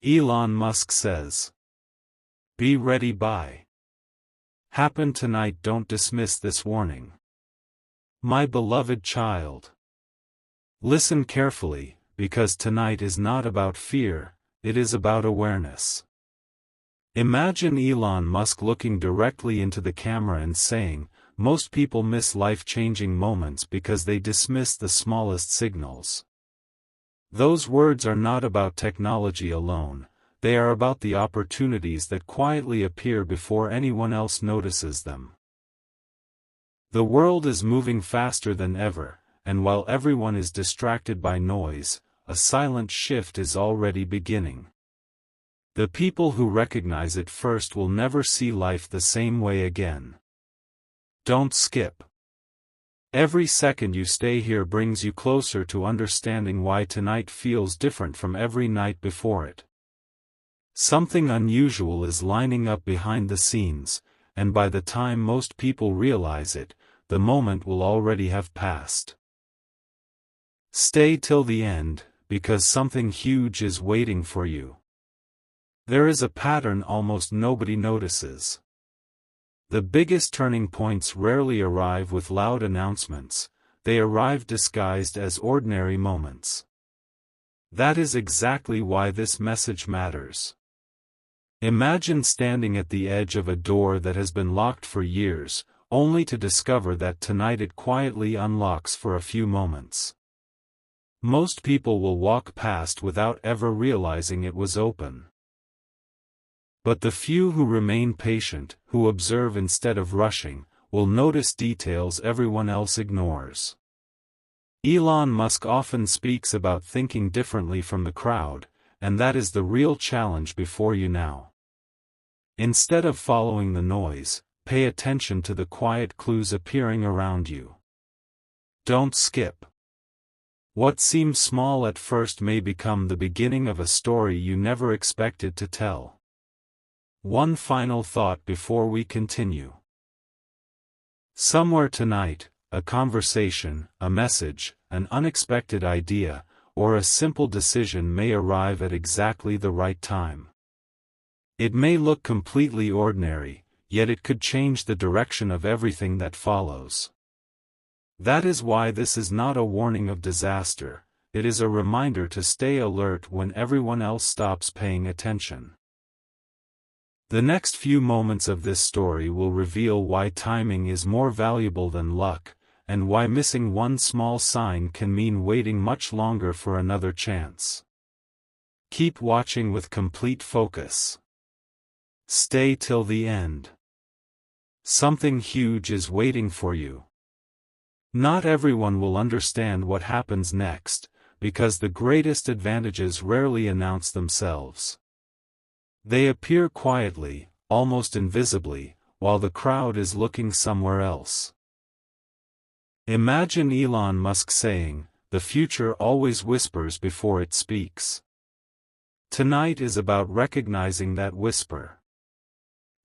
Elon Musk says. Be ready by. Happen tonight. Don't dismiss this warning. My beloved child. Listen carefully, because tonight is not about fear, it is about awareness. Imagine Elon Musk looking directly into the camera and saying, most people miss life-changing moments because they dismiss the smallest signals. Those words are not about technology alone, they are about the opportunities that quietly appear before anyone else notices them. The world is moving faster than ever, and while everyone is distracted by noise, a silent shift is already beginning. The people who recognize it first will never see life the same way again. Don't skip. Every second you stay here brings you closer to understanding why tonight feels different from every night before it. Something unusual is lining up behind the scenes, and by the time most people realize it, the moment will already have passed. Stay till the end, because something huge is waiting for you. There is a pattern almost nobody notices. The biggest turning points rarely arrive with loud announcements, they arrive disguised as ordinary moments. That is exactly why this message matters. Imagine standing at the edge of a door that has been locked for years, only to discover that tonight it quietly unlocks for a few moments. Most people will walk past without ever realizing it was open. But the few who remain patient, who observe instead of rushing, will notice details everyone else ignores. Elon Musk often speaks about thinking differently from the crowd, and that is the real challenge before you now. Instead of following the noise, pay attention to the quiet clues appearing around you. Don't skip. What seems small at first may become the beginning of a story you never expected to tell. One final thought before we continue. Somewhere tonight, a conversation, a message, an unexpected idea, or a simple decision may arrive at exactly the right time. It may look completely ordinary, yet it could change the direction of everything that follows. That is why this is not a warning of disaster, it is a reminder to stay alert when everyone else stops paying attention. The next few moments of this story will reveal why timing is more valuable than luck, and why missing one small sign can mean waiting much longer for another chance. Keep watching with complete focus. Stay till the end. Something huge is waiting for you. Not everyone will understand what happens next, because the greatest advantages rarely announce themselves. They appear quietly, almost invisibly, while the crowd is looking somewhere else. Imagine Elon Musk saying, "The future always whispers before it speaks." Tonight is about recognizing that whisper.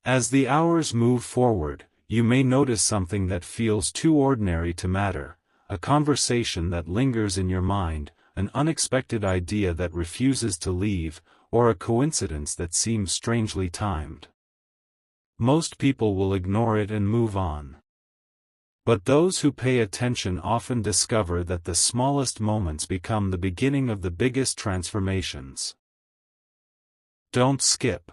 As the hours move forward, you may notice something that feels too ordinary to matter, a conversation that lingers in your mind, an unexpected idea that refuses to leave, or a coincidence that seems strangely timed. Most people will ignore it and move on. But those who pay attention often discover that the smallest moments become the beginning of the biggest transformations. Don't skip.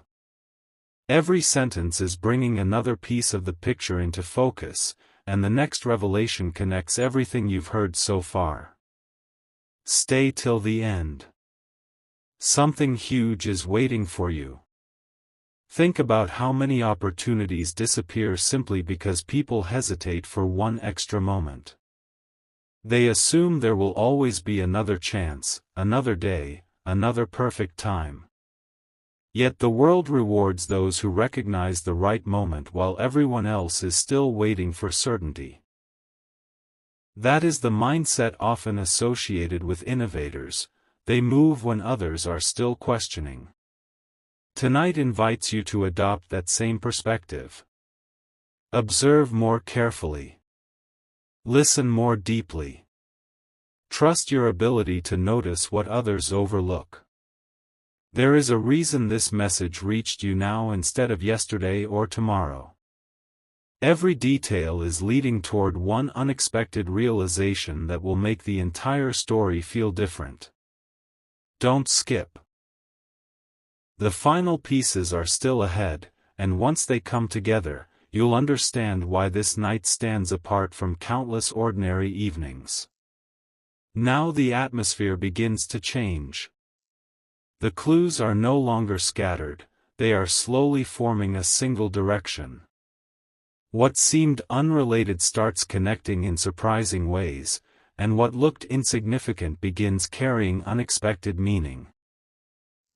Every sentence is bringing another piece of the picture into focus, and the next revelation connects everything you've heard so far. Stay till the end. Something huge is waiting for you. Think about how many opportunities disappear simply because people hesitate for one extra moment. They assume there will always be another chance, another day, another perfect time. Yet the world rewards those who recognize the right moment while everyone else is still waiting for certainty. That is the mindset often associated with innovators. They move when others are still questioning. Tonight invites you to adopt that same perspective. Observe more carefully. Listen more deeply. Trust your ability to notice what others overlook. There is a reason this message reached you now instead of yesterday or tomorrow. Every detail is leading toward one unexpected realization that will make the entire story feel different. Don't skip. The final pieces are still ahead, and once they come together, you'll understand why this night stands apart from countless ordinary evenings. Now the atmosphere begins to change. The clues are no longer scattered, they are slowly forming a single direction. What seemed unrelated starts connecting in surprising ways, and what looked insignificant begins carrying unexpected meaning.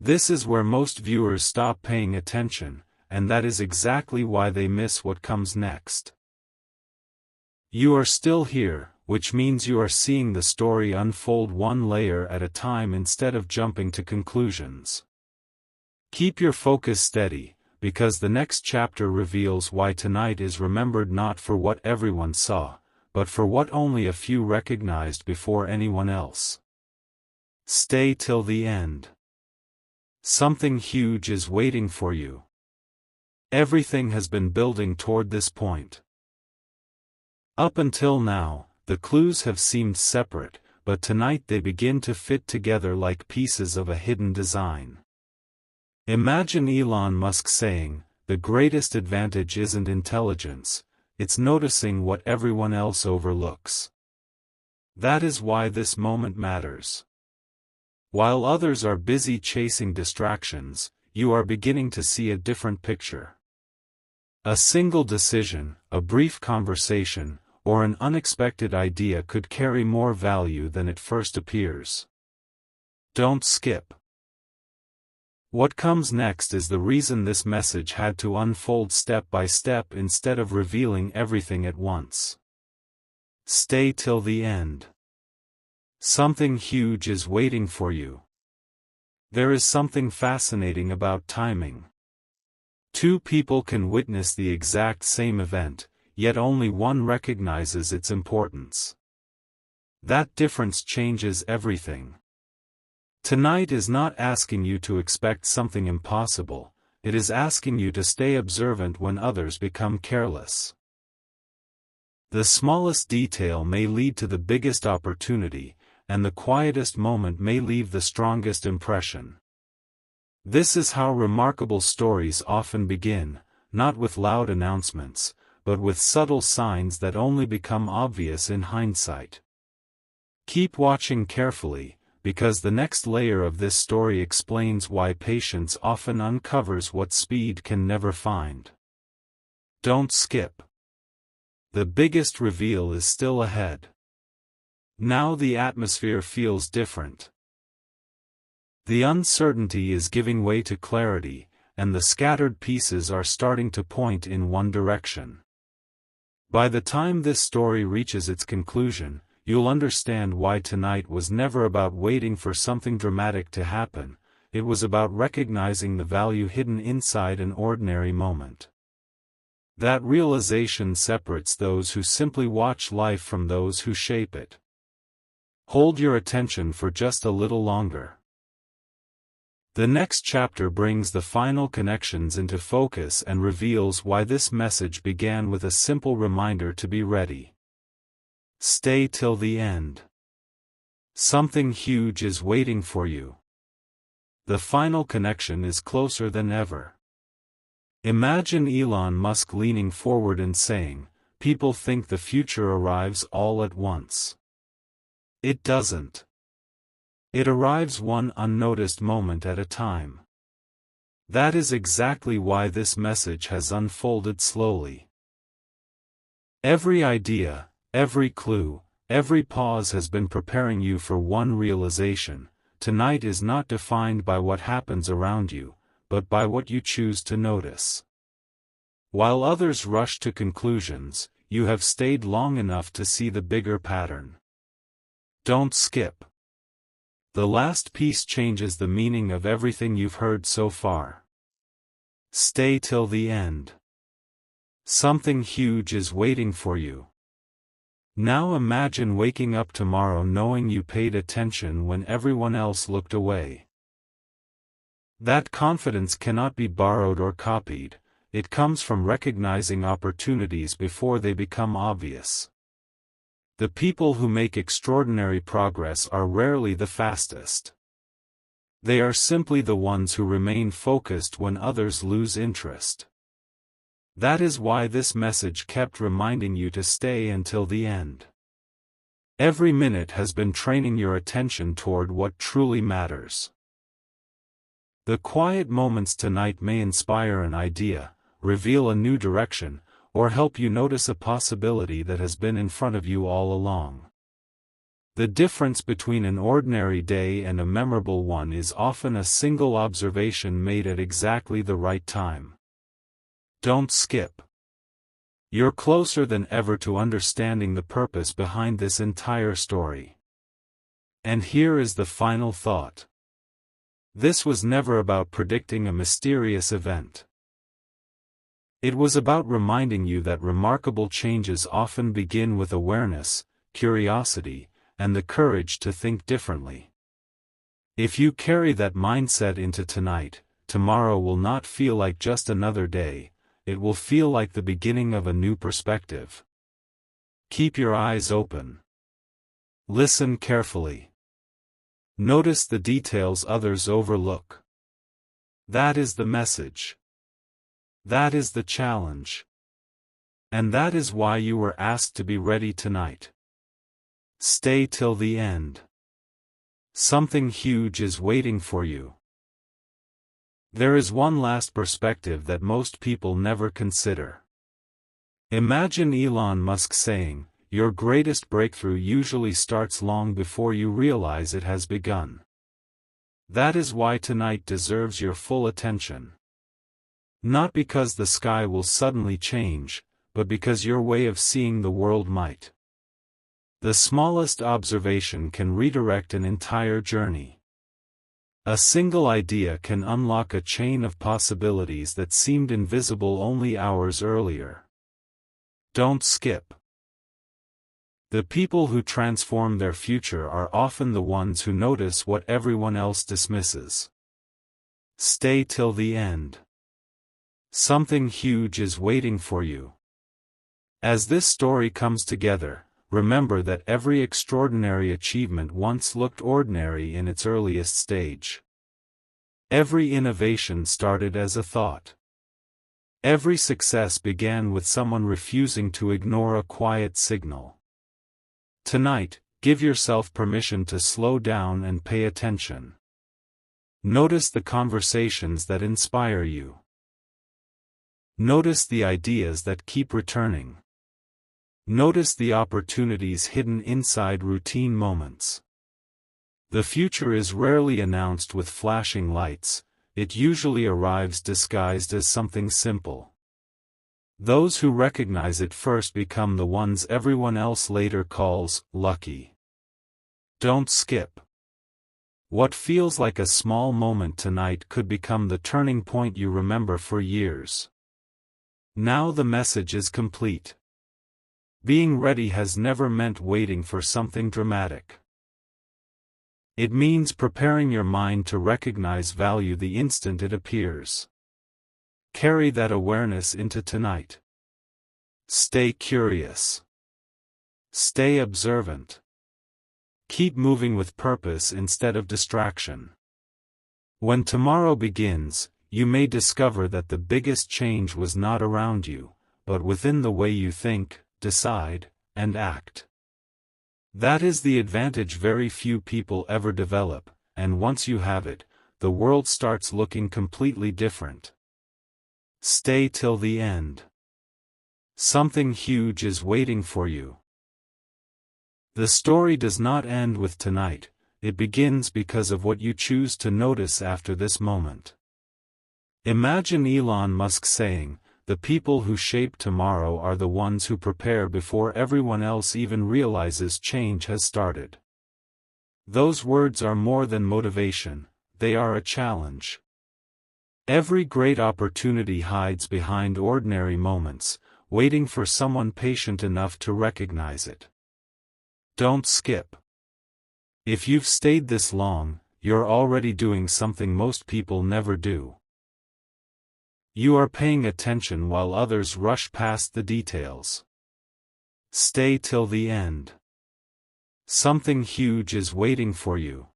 This is where most viewers stop paying attention, and that is exactly why they miss what comes next. You are still here, which means you are seeing the story unfold one layer at a time instead of jumping to conclusions. Keep your focus steady, because the next chapter reveals why tonight is remembered not for what everyone saw, but for what only a few recognized before anyone else. Stay till the end. Something huge is waiting for you. Everything has been building toward this point. Up until now, the clues have seemed separate, but tonight they begin to fit together like pieces of a hidden design. Imagine Elon Musk saying, "The greatest advantage isn't intelligence, it's noticing what everyone else overlooks." That is why this moment matters. While others are busy chasing distractions, you are beginning to see a different picture. A single decision, a brief conversation, or an unexpected idea could carry more value than it first appears. Don't skip. What comes next is the reason this message had to unfold step by step instead of revealing everything at once. Stay till the end. Something huge is waiting for you. There is something fascinating about timing. Two people can witness the exact same event, yet only one recognizes its importance. That difference changes everything. Tonight is not asking you to expect something impossible, it is asking you to stay observant when others become careless. The smallest detail may lead to the biggest opportunity, and the quietest moment may leave the strongest impression. This is how remarkable stories often begin, not with loud announcements, but with subtle signs that only become obvious in hindsight. Keep watching carefully, because the next layer of this story explains why patience often uncovers what speed can never find. Don't skip. The biggest reveal is still ahead. Now the atmosphere feels different. The uncertainty is giving way to clarity, and the scattered pieces are starting to point in one direction. By the time this story reaches its conclusion, you'll understand why tonight was never about waiting for something dramatic to happen, it was about recognizing the value hidden inside an ordinary moment. That realization separates those who simply watch life from those who shape it. Hold your attention for just a little longer. The next chapter brings the final connections into focus and reveals why this message began with a simple reminder to be ready. Stay till the end. Something huge is waiting for you. The final connection is closer than ever. Imagine Elon Musk leaning forward and saying, "People think the future arrives all at once." It doesn't. It arrives one unnoticed moment at a time. That is exactly why this message has unfolded slowly. Every idea, every clue, every pause has been preparing you for one realization: tonight is not defined by what happens around you, but by what you choose to notice. While others rush to conclusions, you have stayed long enough to see the bigger pattern. Don't skip. The last piece changes the meaning of everything you've heard so far. Stay till the end. Something huge is waiting for you. Now imagine waking up tomorrow knowing you paid attention when everyone else looked away. That confidence cannot be borrowed or copied, it comes from recognizing opportunities before they become obvious. The people who make extraordinary progress are rarely the fastest. They are simply the ones who remain focused when others lose interest. That is why this message kept reminding you to stay until the end. Every minute has been training your attention toward what truly matters. The quiet moments tonight may inspire an idea, reveal a new direction, or help you notice a possibility that has been in front of you all along. The difference between an ordinary day and a memorable one is often a single observation made at exactly the right time. Don't skip. You're closer than ever to understanding the purpose behind this entire story. And here is the final thought. This was never about predicting a mysterious event. It was about reminding you that remarkable changes often begin with awareness, curiosity, and the courage to think differently. If you carry that mindset into tonight, tomorrow will not feel like just another day, it will feel like the beginning of a new perspective. Keep your eyes open. Listen carefully. Notice the details others overlook. That is the message. That is the challenge. And that is why you were asked to be ready tonight. Stay till the end. Something huge is waiting for you. There is one last perspective that most people never consider. Imagine Elon Musk saying, "Your greatest breakthrough usually starts long before you realize it has begun." That is why tonight deserves your full attention. Not because the sky will suddenly change, but because your way of seeing the world might. The smallest observation can redirect an entire journey. A single idea can unlock a chain of possibilities that seemed invisible only hours earlier. Don't skip. The people who transform their future are often the ones who notice what everyone else dismisses. Stay till the end. Something huge is waiting for you. As this story comes together, remember that every extraordinary achievement once looked ordinary in its earliest stage. Every innovation started as a thought. Every success began with someone refusing to ignore a quiet signal. Tonight, give yourself permission to slow down and pay attention. Notice the conversations that inspire you. Notice the ideas that keep returning. Notice the opportunities hidden inside routine moments. The future is rarely announced with flashing lights, it usually arrives disguised as something simple. Those who recognize it first become the ones everyone else later calls lucky. Don't skip. What feels like a small moment tonight could become the turning point you remember for years. Now the message is complete. Being ready has never meant waiting for something dramatic. It means preparing your mind to recognize value the instant it appears. Carry that awareness into tonight. Stay curious. Stay observant. Keep moving with purpose instead of distraction. When tomorrow begins, you may discover that the biggest change was not around you, but within the way you think, decide, and act. That is the advantage very few people ever develop, and once you have it, the world starts looking completely different. Stay till the end. Something huge is waiting for you. The story does not end with tonight, it begins because of what you choose to notice after this moment. Imagine Elon Musk saying, "The people who shape tomorrow are the ones who prepare before everyone else even realizes change has started." Those words are more than motivation, they are a challenge. Every great opportunity hides behind ordinary moments, waiting for someone patient enough to recognize it. Don't skip. If you've stayed this long, you're already doing something most people never do. You are paying attention while others rush past the details. Stay till the end. Something huge is waiting for you.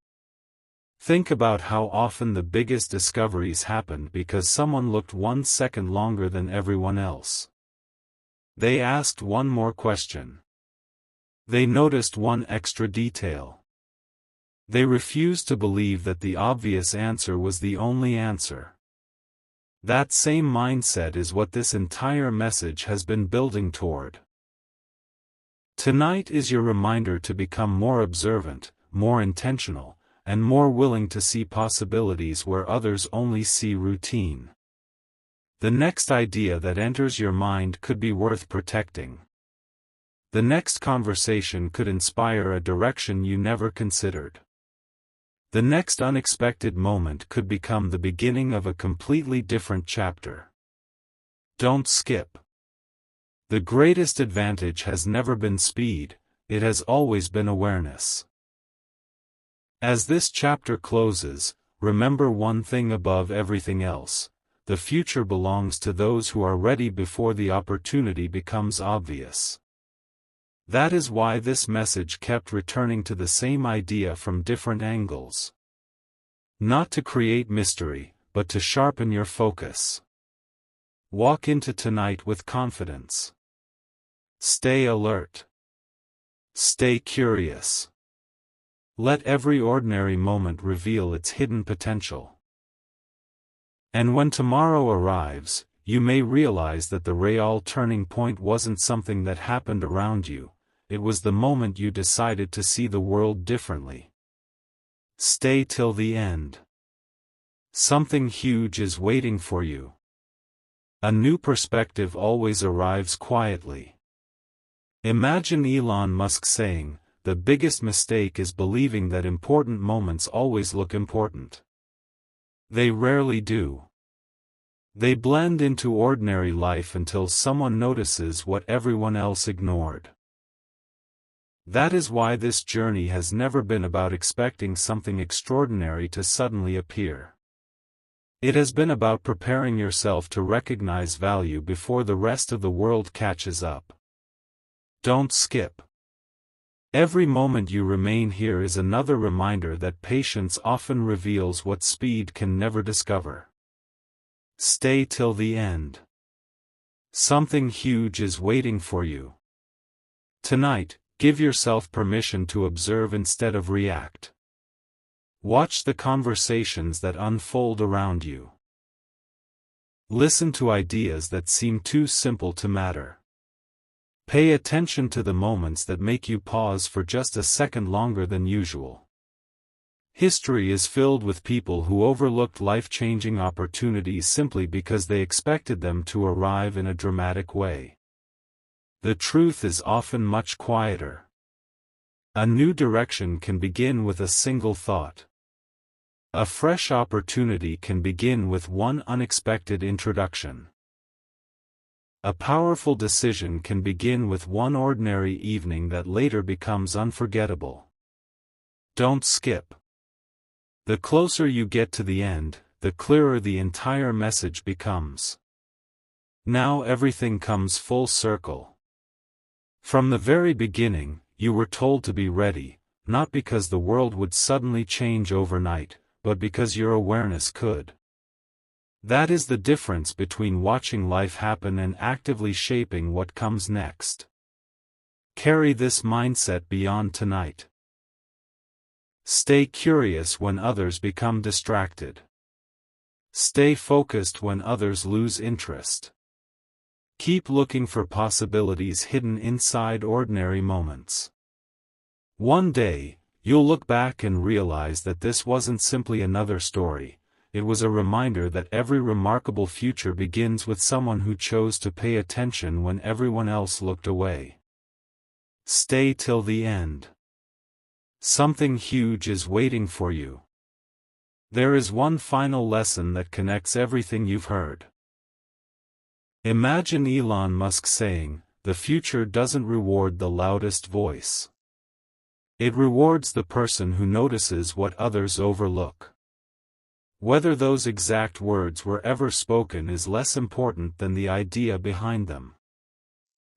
Think about how often the biggest discoveries happened because someone looked 1 second longer than everyone else. They asked one more question. They noticed one extra detail. They refused to believe that the obvious answer was the only answer. That same mindset is what this entire message has been building toward. Tonight is your reminder to become more observant, more intentional, and more willing to see possibilities where others only see routine. The next idea that enters your mind could be worth protecting. The next conversation could inspire a direction you never considered. The next unexpected moment could become the beginning of a completely different chapter. Don't skip. The greatest advantage has never been speed, it has always been awareness. As this chapter closes, remember one thing above everything else: the future belongs to those who are ready before the opportunity becomes obvious. That is why this message kept returning to the same idea from different angles. Not to create mystery, but to sharpen your focus. Walk into tonight with confidence. Stay alert. Stay curious. Let every ordinary moment reveal its hidden potential. And when tomorrow arrives, you may realize that the real turning point wasn't something that happened around you. It was the moment you decided to see the world differently. Stay till the end. Something huge is waiting for you. A new perspective always arrives quietly. Imagine Elon Musk saying, "The biggest mistake is believing that important moments always look important. They rarely do. They blend into ordinary life until someone notices what everyone else ignored." That is why this journey has never been about expecting something extraordinary to suddenly appear. It has been about preparing yourself to recognize value before the rest of the world catches up. Don't skip. Every moment you remain here is another reminder that patience often reveals what speed can never discover. Stay till the end. Something huge is waiting for you. Tonight, give yourself permission to observe instead of react. Watch the conversations that unfold around you. Listen to ideas that seem too simple to matter. Pay attention to the moments that make you pause for just a second longer than usual. History is filled with people who overlooked life-changing opportunities simply because they expected them to arrive in a dramatic way. The truth is often much quieter. A new direction can begin with a single thought. A fresh opportunity can begin with one unexpected introduction. A powerful decision can begin with one ordinary evening that later becomes unforgettable. Don't skip. The closer you get to the end, the clearer the entire message becomes. Now everything comes full circle. From the very beginning, you were told to be ready, not because the world would suddenly change overnight, but because your awareness could. That is the difference between watching life happen and actively shaping what comes next. Carry this mindset beyond tonight. Stay curious when others become distracted. Stay focused when others lose interest. Keep looking for possibilities hidden inside ordinary moments. One day, you'll look back and realize that this wasn't simply another story, it was a reminder that every remarkable future begins with someone who chose to pay attention when everyone else looked away. Stay till the end. Something huge is waiting for you. There is one final lesson that connects everything you've heard. Imagine Elon Musk saying, "The future doesn't reward the loudest voice. It rewards the person who notices what others overlook. Whether those exact words were ever spoken is less important than the idea behind them.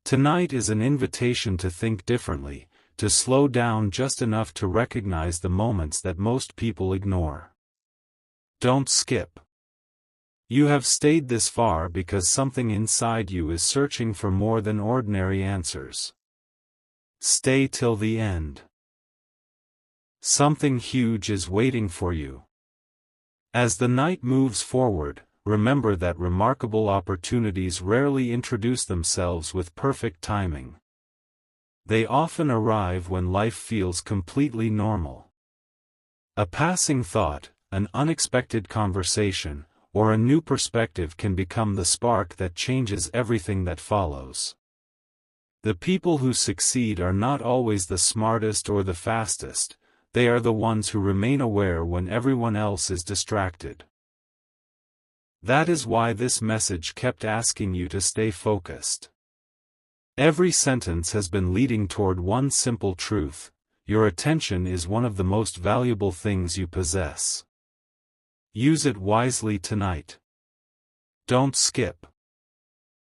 Tonight is an invitation to think differently, to slow down just enough to recognize the moments that most people ignore. Don't skip. You have stayed this far because something inside you is searching for more than ordinary answers. Stay till the end. Something huge is waiting for you. As the night moves forward, remember that remarkable opportunities rarely introduce themselves with perfect timing. They often arrive when life feels completely normal. A passing thought, an unexpected conversation, or a new perspective can become the spark that changes everything that follows. The people who succeed are not always the smartest or the fastest. They are the ones who remain aware when everyone else is distracted. That is why this message kept asking you to stay focused. Every sentence has been leading toward one simple truth: your attention is one of the most valuable things you possess. Use it wisely tonight. Don't skip.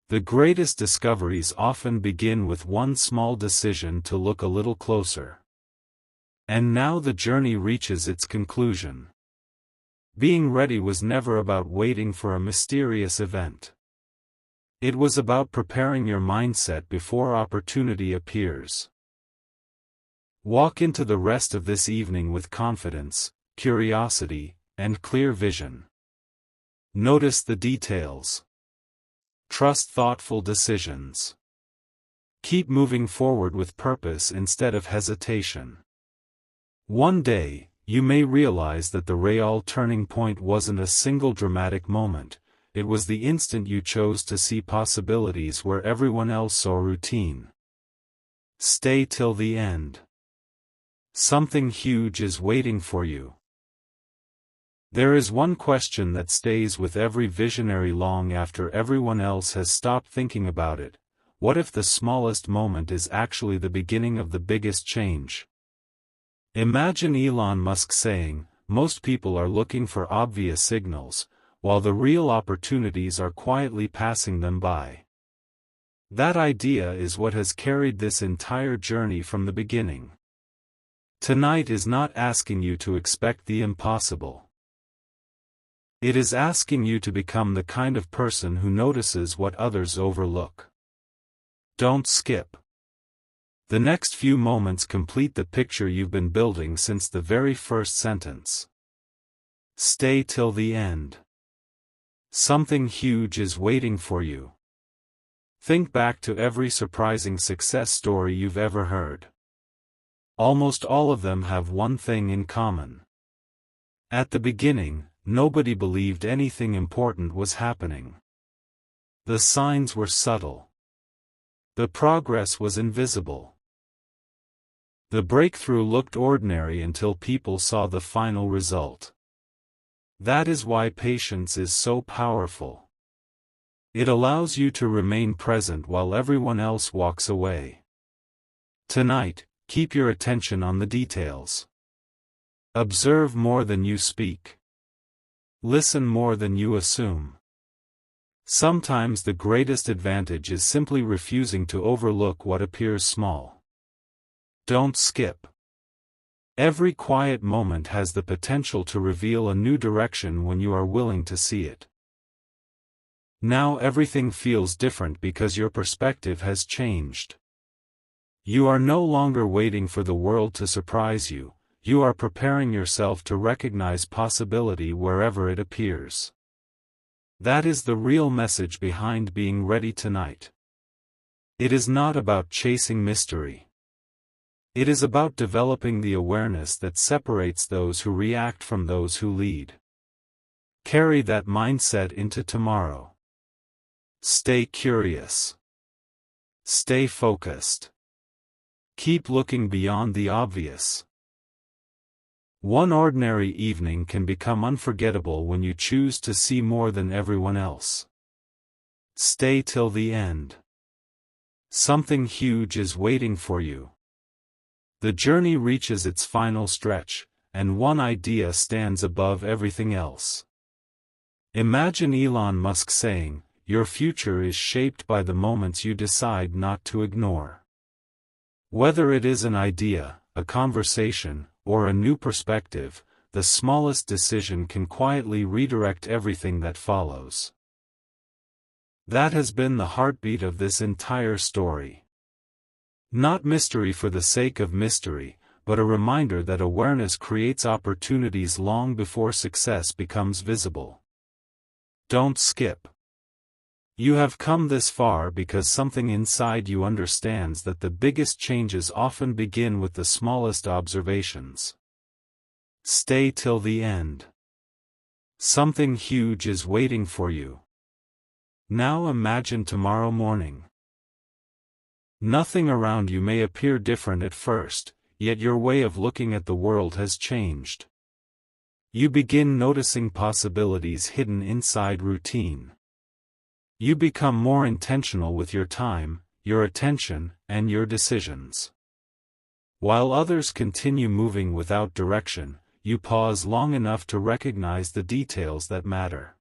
The greatest discoveries often begin with one small decision to look a little closer. And now the journey reaches its conclusion. Being ready was never about waiting for a mysterious event. It was about preparing your mindset before opportunity appears. Walk into the rest of this evening with confidence, curiosity, and clear vision. Notice the details. Trust thoughtful decisions. Keep moving forward with purpose instead of hesitation. One day, you may realize that the real turning point wasn't a single dramatic moment, it was the instant you chose to see possibilities where everyone else saw routine. Stay till the end. Something huge is waiting for you. There is one question that stays with every visionary long after everyone else has stopped thinking about it: what if the smallest moment is actually the beginning of the biggest change? Imagine Elon Musk saying, "Most people are looking for obvious signals, while the real opportunities are quietly passing them by." That idea is what has carried this entire journey from the beginning. Tonight is not asking you to expect the impossible. It is asking you to become the kind of person who notices what others overlook. Don't skip. The next few moments complete the picture you've been building since the very first sentence. Stay till the end. Something huge is waiting for you. Think back to every surprising success story you've ever heard. Almost all of them have one thing in common. At the beginning, nobody believed anything important was happening. The signs were subtle. The progress was invisible. The breakthrough looked ordinary until people saw the final result. That is why patience is so powerful. It allows you to remain present while everyone else walks away. Tonight, keep your attention on the details. Observe more than you speak. Listen more than you assume. Sometimes the greatest advantage is simply refusing to overlook what appears small. Don't skip. Every quiet moment has the potential to reveal a new direction when you are willing to see it. Now everything feels different because your perspective has changed. You are no longer waiting for the world to surprise you, you are preparing yourself to recognize possibility wherever it appears. That is the real message behind being ready tonight. It is not about chasing mystery. It is about developing the awareness that separates those who react from those who lead. Carry that mindset into tomorrow. Stay curious. Stay focused. Keep looking beyond the obvious. One ordinary evening can become unforgettable when you choose to see more than everyone else. Stay till the end. Something huge is waiting for you. The journey reaches its final stretch, and one idea stands above everything else. Imagine Elon Musk saying, "Your future is shaped by the moments you decide not to ignore." Whether it is an idea, a conversation, or a new perspective, the smallest decision can quietly redirect everything that follows. That has been the heartbeat of this entire story. Not mystery for the sake of mystery, but a reminder that awareness creates opportunities long before success becomes visible. Don't skip. You have come this far because something inside you understands that the biggest changes often begin with the smallest observations. Stay till the end. Something huge is waiting for you. Now imagine tomorrow morning. Nothing around you may appear different at first, yet your way of looking at the world has changed. You begin noticing possibilities hidden inside routine. You become more intentional with your time, your attention, and your decisions. While others continue moving without direction, you pause long enough to recognize the details that matter.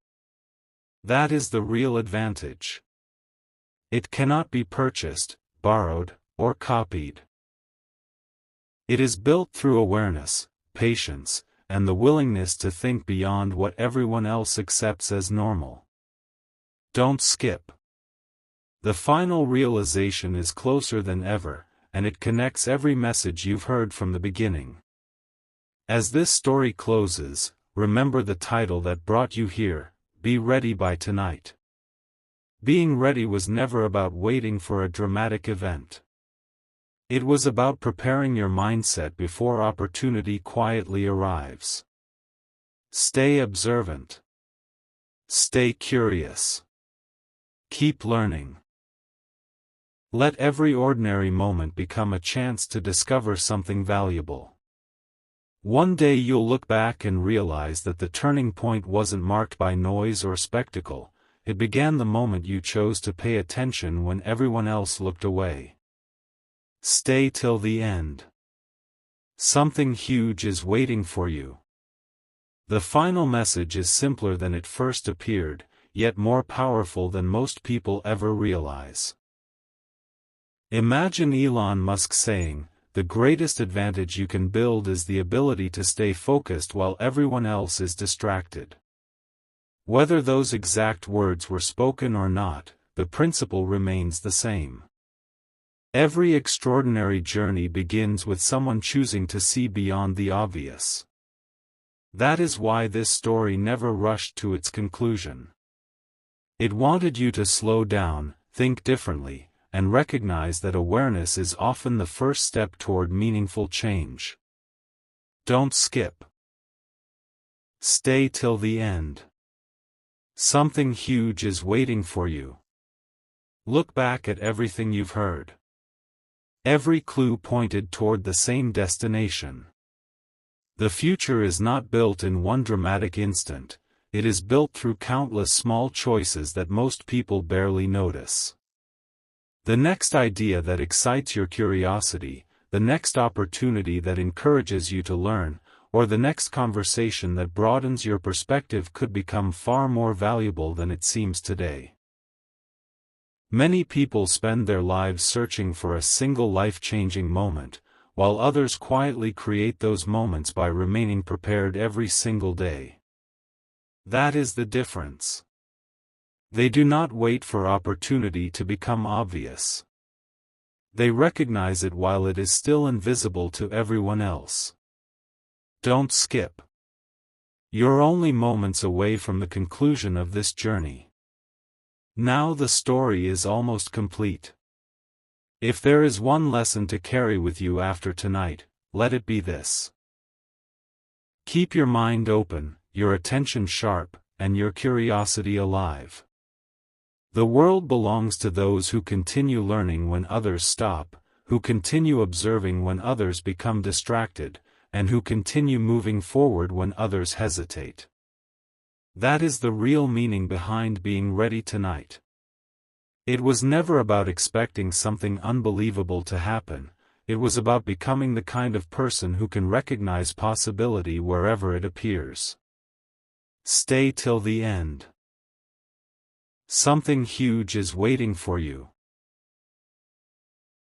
That is the real advantage. It cannot be purchased, borrowed, or copied. It is built through awareness, patience, and the willingness to think beyond what everyone else accepts as normal. Don't skip. The final realization is closer than ever, and it connects every message you've heard from the beginning. As this story closes, remember the title that brought you here: Be Ready by Tonight. Being ready was never about waiting for a dramatic event. It was about preparing your mindset before opportunity quietly arrives. Stay observant. Stay curious. Keep learning. Let every ordinary moment become a chance to discover something valuable. One day you'll look back and realize that the turning point wasn't marked by noise or spectacle. It began the moment you chose to pay attention when everyone else looked away. Stay till the end. Something huge is waiting for you. The final message is simpler than it first appeared, yet more powerful than most people ever realize. Imagine Elon Musk saying, "The greatest advantage you can build is the ability to stay focused while everyone else is distracted." Whether those exact words were spoken or not, the principle remains the same. Every extraordinary journey begins with someone choosing to see beyond the obvious. That is why this story never rushed to its conclusion. It wanted you to slow down, think differently, and recognize that awareness is often the first step toward meaningful change. Don't skip. Stay till the end. Something huge is waiting for you. Look back at everything you've heard. Every clue pointed toward the same destination. The future is not built in one dramatic instant, it is built through countless small choices that most people barely notice. The next idea that excites your curiosity, the next opportunity that encourages you to learn, or the next conversation that broadens your perspective could become far more valuable than it seems today. Many people spend their lives searching for a single life-changing moment, while others quietly create those moments by remaining prepared every single day. That is the difference. They do not wait for opportunity to become obvious. They recognize it while it is still invisible to everyone else. Don't skip. You're only moments away from the conclusion of this journey. Now the story is almost complete. If there is one lesson to carry with you after tonight, let it be this. Keep your mind open, your attention sharp, and your curiosity alive. The world belongs to those who continue learning when others stop, who continue observing when others become distracted, and who continue moving forward when others hesitate. That is the real meaning behind being ready tonight. It was never about expecting something unbelievable to happen, it was about becoming the kind of person who can recognize possibility wherever it appears. Stay till the end. Something huge is waiting for you.